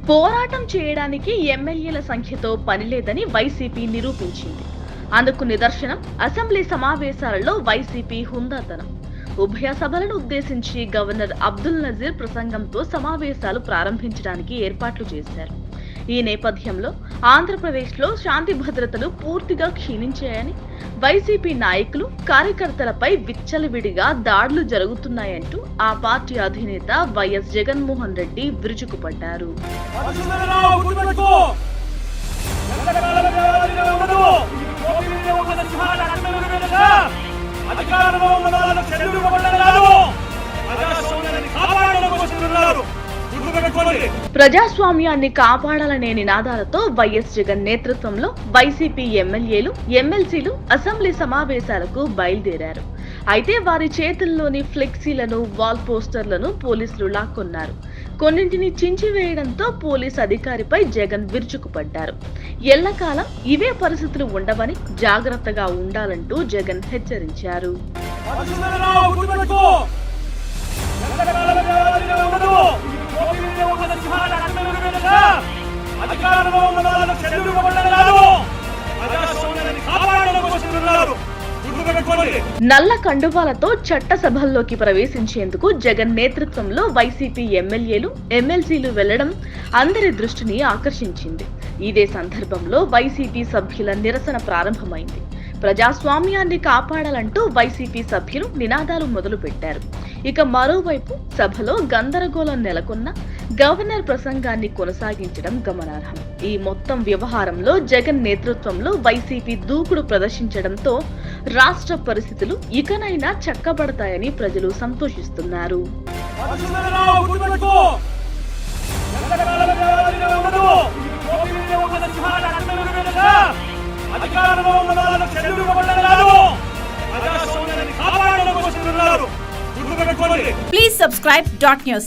పోరాటం చేయడానికి ఎమ్మెల్యేల సంఖ్యతో పనిలేదని వైసీపీ నిరూపించింది. అందుకు నిదర్శనం అసెంబ్లీ సమావేశాలలో వైసీపీ హుందాతనం. ఉభయ సభలను ఉద్దేశించి గవర్నర్ అబ్దుల్ నజీర్ ప్రసంగంతో సమావేశాలు ప్రారంభించడానికి ఏర్పాట్లు చేశారు. ఈ నేపథ్యంలో ఆంధ్రప్రదేశ్లో శాంతి భద్రతలు పూర్తిగా క్షీణించాయని, వైసీపీ నాయకులు కార్యకర్తలపై విచ్చలవిడిగా దాడులు జరుగుతున్నాయంటూ ఆ పార్టీ అధినేత వైఎస్ జగన్మోహన్ రెడ్డి విరుచుకుపడ్డారు. ప్రజాస్వామ్యాన్ని కాపాడాలనే నినాదాలతో వైఎస్ జగన్ నేతృత్వంలో వైసీపీ ఎమ్మెల్యేలు, ఎమ్మెల్సీలు అసెంబ్లీ సమావేశాలకు బయలుదేరారు. అయితే వారి చేతుల్లోని ఫ్లెక్సీలను, వాల్ పోస్టర్లను పోలీసులు లాక్కొన్నారు. కొన్నింటిని చించివేయడంతో పోలీస్ అధికారిపై జగన్ విరుచుకుపడ్డారు. ఎల్లకాలం ఇవే పరిస్థితులు ఉండవని జాగ్రత్తగా ఉండాలంటూ జగన్ హెచ్చరించారు. నల్ల కండువాలతో చట్టసభల్లోకి ప్రవేశించేందుకు జగన్ నేతృత్వంలో వైసీపీ ఎమ్మెల్యేలు, ఎమ్మెల్సీలు వెళ్లడం అందరి దృష్టిని ఆకర్షించింది. ఇదే సందర్భంలో వైసీపీ సభ్యుల నిరసన ప్రారంభమైంది. ప్రజాస్వామ్యాన్ని కాపాడాలంటూ వైసీపీ సభ్యులు నినాదాలు మొదలుపెట్టారు. ఇక మరోవైపు సభలో గందరగోళం నెలకొన్న గవర్నర్ ప్రసంగాన్ని కొనసాగించడం గమనార్హం. ఈ మొత్తం వ్యవహారంలో జగన్ నేతృత్వంలో వైసీపీ దూకుడు ప్రదర్శించడంతో రాష్ట్ర పరిస్థితులు ఇకనైనా చక్కబడతాయని ప్రజలు సంతోషిస్తున్నారు. Please subscribe .news.